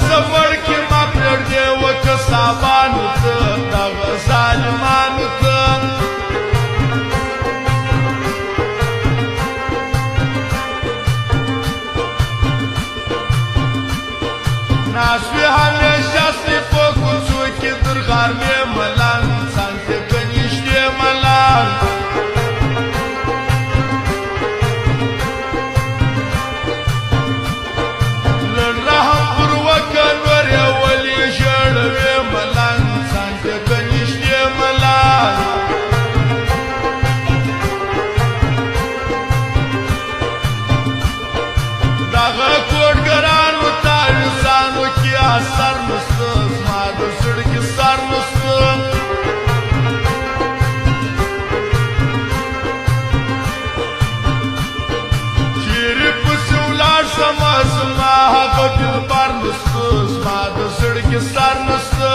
سفر کې ما پرېږدې وکه صابانو ته دغه ظالمانو ته ناست وي همیشه ستی په کوڅو کې تر غرمې ملان انسان ته که نږدې ملان لږ رحم پر وکه نور یې ولې ژړوې ملان انسان ته که نږدې ملان دغه کوټګرانو تاریخانو کې اثر نسته زما د زړه کې سر نسته چیرې پسې ولاړ شمه زما هغه دلبر نسته زما د زړه کې سر نسته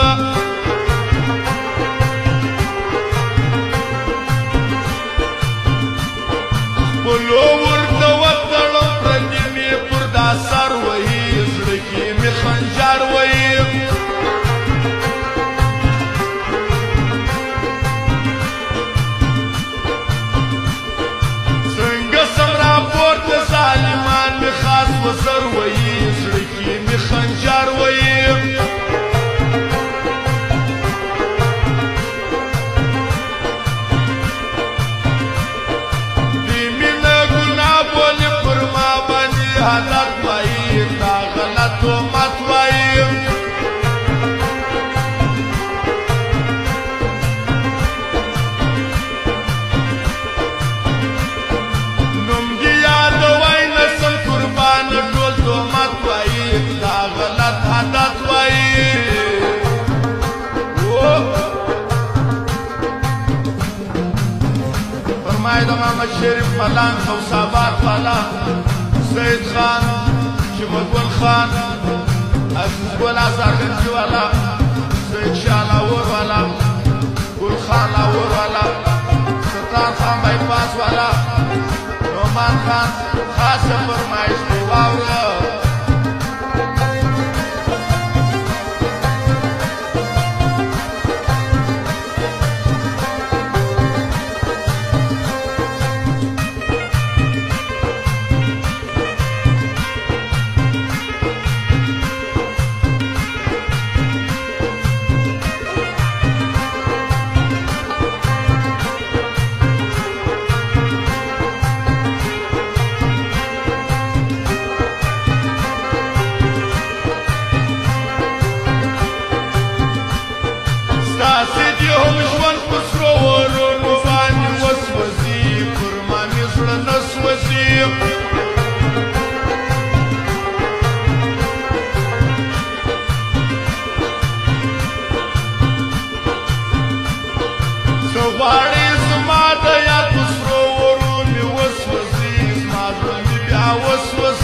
خپلو ورته وتړم پردي مې پر دا سر وهي زړه کې مې خنجر وهي څنګه سم راپورته ظالمان مې خاص وزر وهي زړه کې مې خنجر وهي حالت وایی دا غلط و مت وایی نوم دی یاد وای نسل قربان ټول تو مت وایی دا غلط عادت وایی فرمای د محمد شریف ملان خوصابات والا سید خان شمک ګل خان عزیز ګل ازارګنجي والا سید شاه لاهور والا ګل خان لاهور والا ستار خان بایپاس والا نعمان خان خاصه فرمایش دی واوره ستاسې دې هم ژوند په سرو ورونو باندې وسوځي پر ما مې زړه نه سوځي څه غواړې زما د یاد په سرو ورونو مې وسوځي زما زړه مې بیا وسوځي